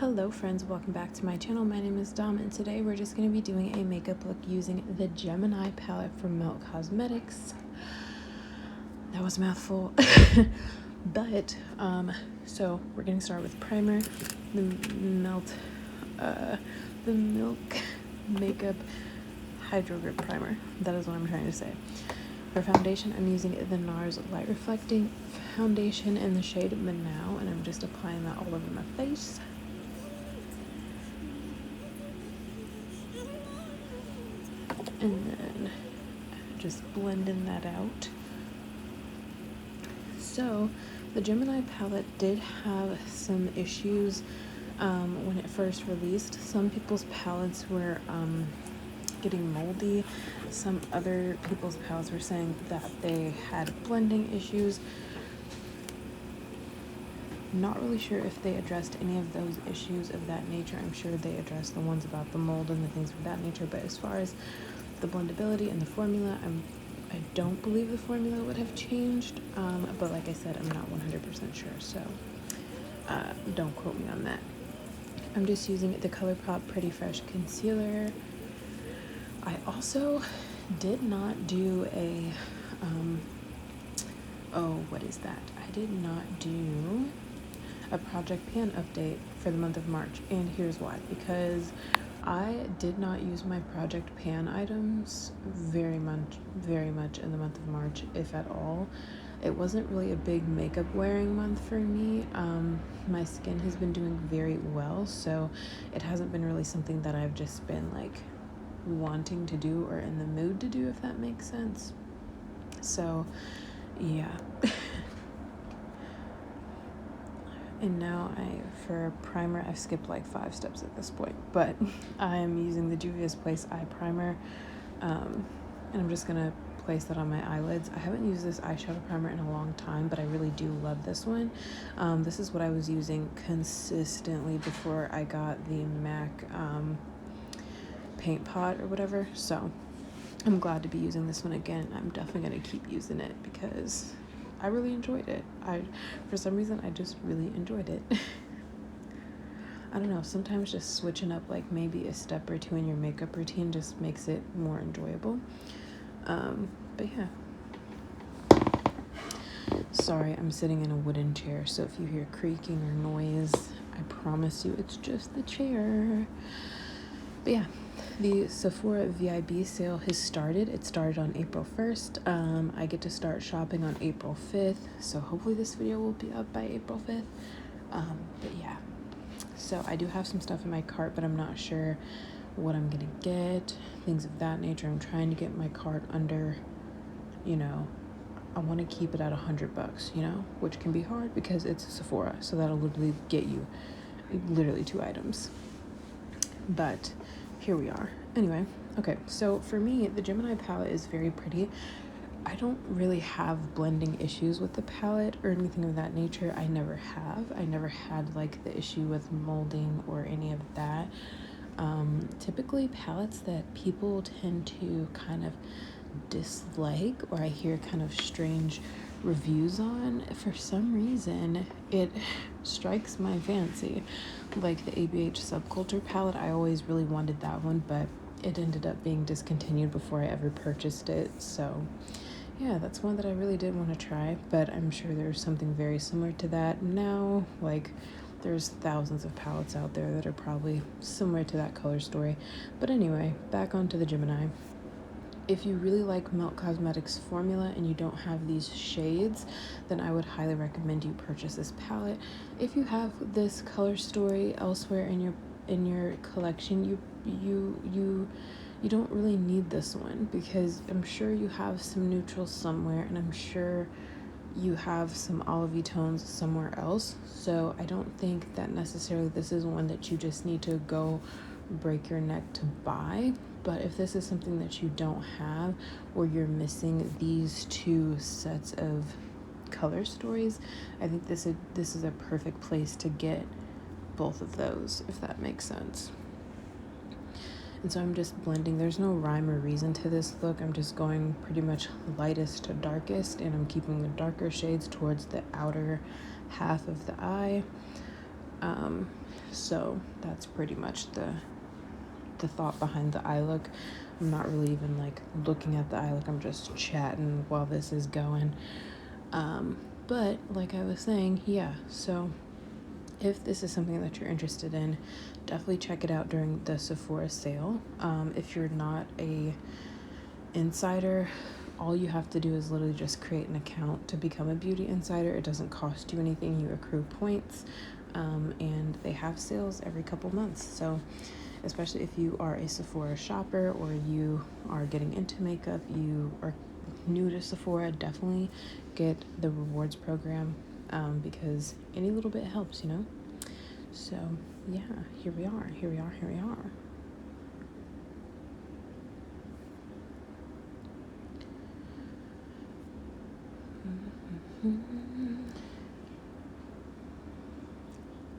Hello friends, welcome back to my channel. My name is Dom and today we're just going to be doing a makeup look using the Gemini palette from Melt Cosmetics. That was a mouthful. But so we're going to start with primer, the Milk Makeup Hydro Grip Primer. That is what I'm trying to say. For foundation, I'm using the NARS Light Reflecting Foundation in the shade Manao, and I'm just applying that all over my face. And then just blending that out. So the Gemini palette did have some issues when it first released. Some people's palettes were getting moldy. Some other people's palettes were saying that they had blending issues. Not really sure if they addressed any of those issues of that nature. I'm sure they addressed the ones about the mold and the things of that nature, but as far as the blendability and the formula, I don't believe the formula would have changed, but like I said, I'm not 100% sure, so don't quote me on that. I'm just using the ColourPop Pretty Fresh Concealer. I also did not do a I did not do a Project Pan update for the month of March, and here's why. Because I did not use my Project Pan items very much in the month of March, if at all. It wasn't really a big makeup wearing month for me. My skin has been doing very well, so it hasn't been really something that I've just been like wanting to do or in the mood to do, if that makes sense. So yeah. And now for primer, I've skipped like 5 steps at this point, but I'm using the Juvia's Place Eye Primer, and I'm just gonna place that on my eyelids. I haven't used this eyeshadow primer in a long time, but I really do love this one. This is what I was using consistently before I got the MAC paint pot or whatever, so I'm glad to be using this one again. I'm definitely gonna keep using it because I really enjoyed it. For some reason, I just really enjoyed it. I don't know, sometimes just switching up like maybe a step or two in your makeup routine just makes it more enjoyable. But yeah. Sorry, I'm sitting in a wooden chair, so if you hear creaking or noise, I promise you it's just the chair. But yeah, the Sephora VIB sale has started. It started on April 1st. I get to start shopping on April 5th, so hopefully this video will be up by April 5th. But yeah, so I do have some stuff in my cart, but I'm not sure what I'm gonna get, things of that nature. I'm trying to get my cart under, I want to keep it at $100, which can be hard because it's Sephora, so that'll literally get you literally 2 items. But here we are. Anyway, okay, so for me, the Gemini palette is very pretty. I don't really have blending issues with the palette or anything of that nature. I never have. I never had like the issue with molding or any of that. Typically palettes that people tend to kind of dislike, or I hear kind of strange reviews on, for some reason it strikes my fancy. Like the ABH Subculture palette, I always really wanted that one, but it ended up being discontinued before I ever purchased it. So yeah, that's one that I really did want to try, but I'm sure there's something very similar to that now. Like there's thousands of palettes out there that are probably similar to that color story. But anyway, back onto the Gemini. If you really like Melt Cosmetics formula and you don't have these shades, then I would highly recommend you purchase this palette. If you have this color story elsewhere in your collection, you don't really need this one, because I'm sure you have some neutrals somewhere, and I'm sure you have some olivey tones somewhere else. So I don't think that necessarily this is one that you just need to go break your neck to buy. But if this is something that you don't have, or you're missing these 2 sets of color stories, I think this is a perfect place to get both of those, if that makes sense. And so I'm just blending. There's no rhyme or reason to this look. I'm just going pretty much lightest to darkest, and I'm keeping the darker shades towards the outer half of the eye. So that's pretty much the thought behind the eye look. I'm not really even like looking at the eye look, I'm just chatting while this is going. But like I was saying, yeah, so if this is something that you're interested in, definitely check it out during the Sephora sale. If you're not a insider, all you have to do is literally just create an account to become a beauty insider. It doesn't cost you anything. You accrue points, and they have sales every couple months. So especially if you are a Sephora shopper or you are getting into makeup, you are new to Sephora, definitely get the rewards program, because any little bit helps, you know. So yeah, here we are.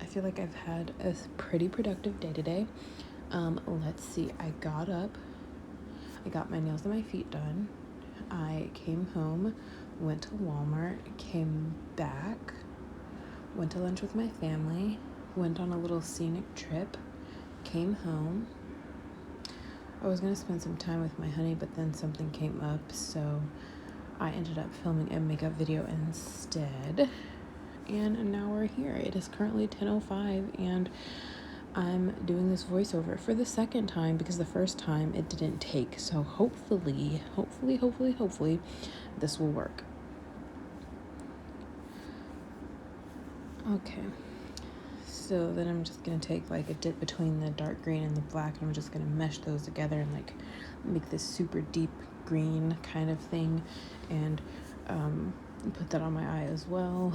I feel like I've had a pretty productive day today. Let's see, I got up, I got my nails and my feet done, I came home, went to Walmart, came back, went to lunch with my family, went on a little scenic trip, came home. I was gonna spend some time with my honey, but then something came up, so I ended up filming a makeup video instead. And now we're here. It is currently 10:05, and I'm doing this voiceover for the second time because the first time it didn't take. So hopefully, this will work. Okay. So then I'm just going to take like a dip between the dark green and the black, and I'm just going to mesh those together and like make this super deep green kind of thing, and put that on my eye as well.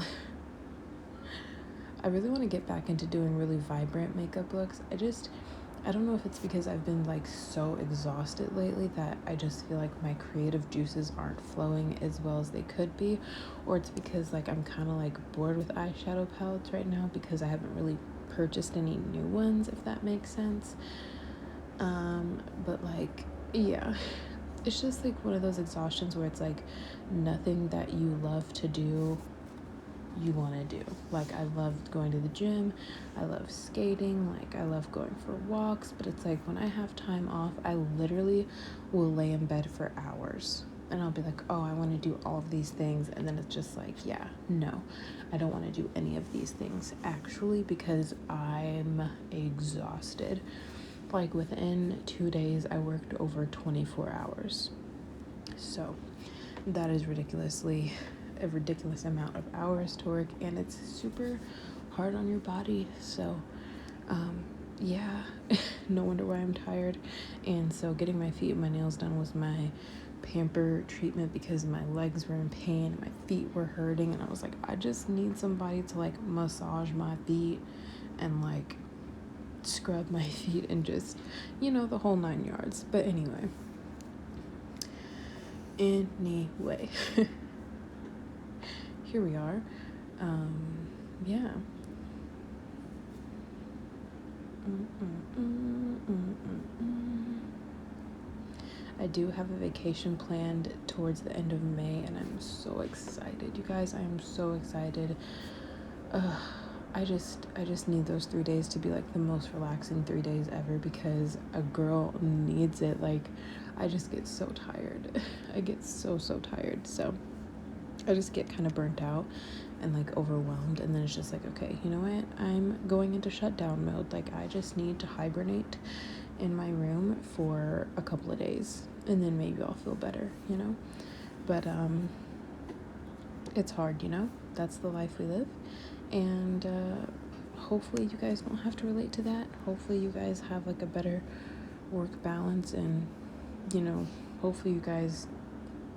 I really want to get back into doing really vibrant makeup looks. I don't know if it's because I've been like so exhausted lately that I just feel like my creative juices aren't flowing as well as they could be, or it's because like I'm kind of like bored with eyeshadow palettes right now because I haven't really purchased any new ones, if that makes sense. But like, yeah, it's just like one of those exhaustions where it's like nothing that you love to do you want to do. Like, I love going to the gym, I love skating, like I love going for walks, but it's like when I have time off, I literally will lay in bed for hours and I'll be like, oh, I want to do all of these things, and then it's just like, yeah, no, I don't want to do any of these things actually because I'm exhausted. Like within 2 days I worked over 24 hours, so that is a ridiculous amount of hours to work, and it's super hard on your body. So yeah, no wonder why I'm tired. And so getting my feet and my nails done was my pamper treatment because my legs were in pain, my feet were hurting, and I was like, I just need somebody to like massage my feet and like scrub my feet and just, you know, the whole 9 yards. But anyway, here we are. Yeah. I do have a vacation planned towards the end of May, and I'm so excited, you guys. I am so excited. I just need those 3 days to be like the most relaxing 3 days ever because a girl needs it. Like, I just get so tired. I get so tired. So I just get kind of burnt out and like overwhelmed, and then it's just like, okay, you know what, I'm going into shutdown mode. Like, I just need to hibernate in my room for a couple of days, and then maybe I'll feel better, you know. But it's hard, you know. That's the life we live, and hopefully you guys don't have to relate to that. Hopefully you guys have like a better work balance, and you know, hopefully you guys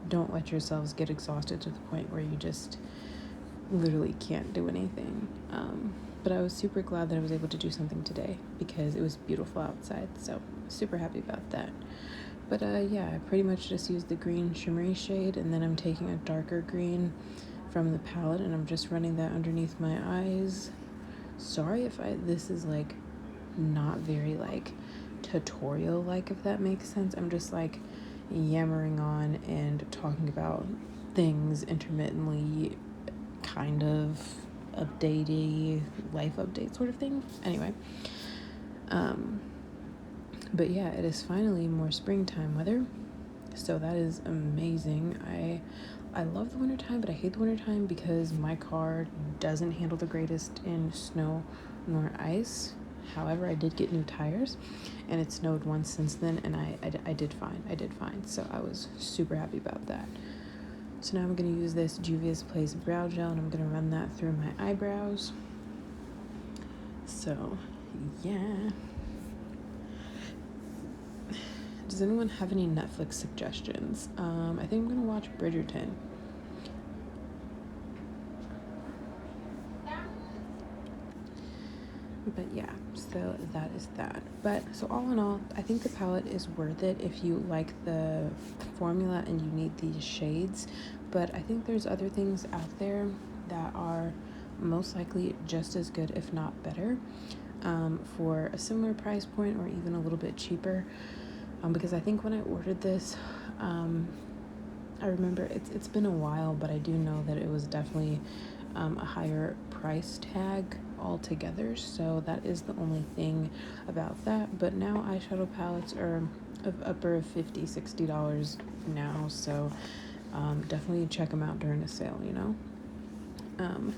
don't let yourselves get exhausted to the point where you just literally can't do anything. But I was super glad that I was able to do something today because it was beautiful outside, so super happy about that. But yeah, I pretty much just used the green shimmery shade, and then I'm taking a darker green from the palette and I'm just running that underneath my eyes. Sorry if this is like not very like tutorial like, if that makes sense. I'm just like yammering on and talking about things intermittently, kind of. updatey life update sort of thing. Anyway, but yeah, it is finally more springtime weather, so that is amazing. I love the wintertime, but I hate the wintertime because my car doesn't handle the greatest in snow nor ice. However, I did get new tires, and it snowed once since then, and I did fine. So I was super happy about that. So now I'm going to use this Juvia's Place brow gel, and I'm going to run that through my eyebrows. So, yeah. Does anyone have any Netflix suggestions? I think I'm going to watch Bridgerton. But yeah, so that is that. But so all in all, I think the palette is worth it if you like the formula and you need these shades. But I think there's other things out there that are most likely just as good, if not better, for a similar price point or even a little bit cheaper. Because I think when I ordered this, I remember it's been a while, but I do know that it was definitely a higher price tag altogether, so that is the only thing about that. But now eyeshadow palettes are of upper of $50-$60 now, so definitely check them out during a sale, you know.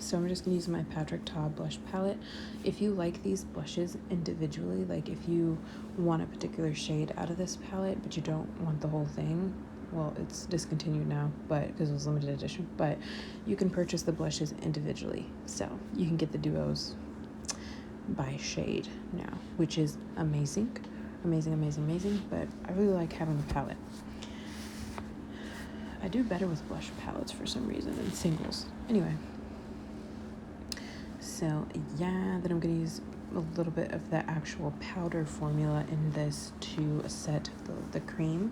So I'm just gonna use my Patrick Ta blush palette. If you like these blushes individually, like if you want a particular shade out of this palette but you don't want the whole thing, well, it's discontinued now, but because it was limited edition, but you can purchase the blushes individually, so you can get the duos by shade now, which is amazing. But I really like having the palette. I do better with blush palettes for some reason than singles. Anyway, so yeah, then I'm gonna use a little bit of the actual powder formula in this to set the cream.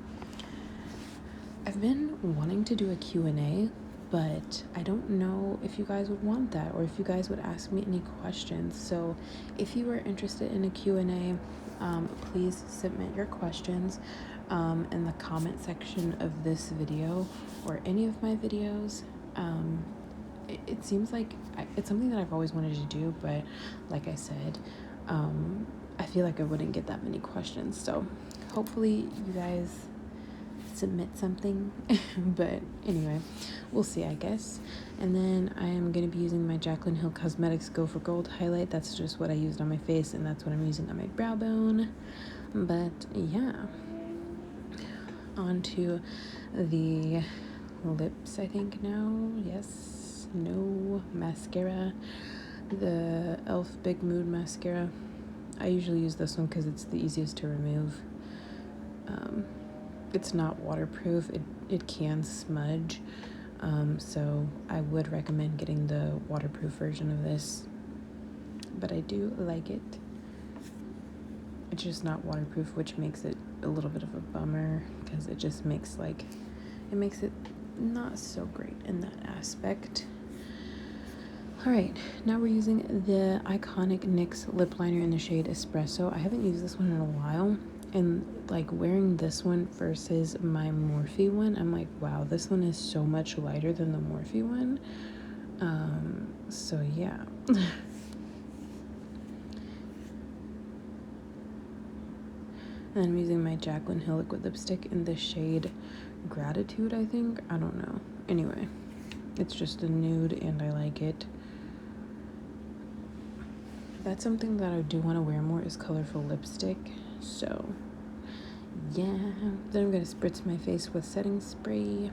I've been wanting to do a Q&A, but I don't know if you guys would want that or if you guys would ask me any questions. So if you are interested in a Q&A, please submit your questions in the comment section of this video or any of my videos. It seems like it's something that I've always wanted to do, but like I said, I feel like I wouldn't get that many questions. So hopefully you guys submit something. But anyway, we'll see, I guess. And then I am going to be using my Jaclyn Hill Cosmetics Go for Gold highlight. That's just what I used on my face, and that's what I'm using on my brow bone. But yeah, on to the lips, I think now. Yes, no mascara. The e.l.f. Big Mood mascara. I usually use this one because it's the easiest to remove. It's not waterproof. It can smudge, so I would recommend getting the waterproof version of this, but I do like it. It's just not waterproof, which makes it a little bit of a bummer because it just makes it not so great in that aspect. Alright, now we're using the iconic NYX lip liner in the shade Espresso. I haven't used this one in a while, and like wearing this one versus my Morphe one, I'm like, wow, this one is so much lighter than the Morphe one. So yeah. And I'm using my Jaclyn Hill liquid lipstick in the shade Gratitude, I think. I don't know. Anyway, it's just a nude and I like it. That's something that I do want to wear more, is colorful lipstick. So yeah, then I'm going to spritz my face with setting spray.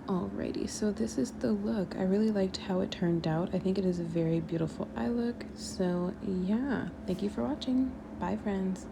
Alrighty, so this is the look. I really liked how it turned out. I think it is a very beautiful eye look. So yeah, thank you for watching. Bye, friends.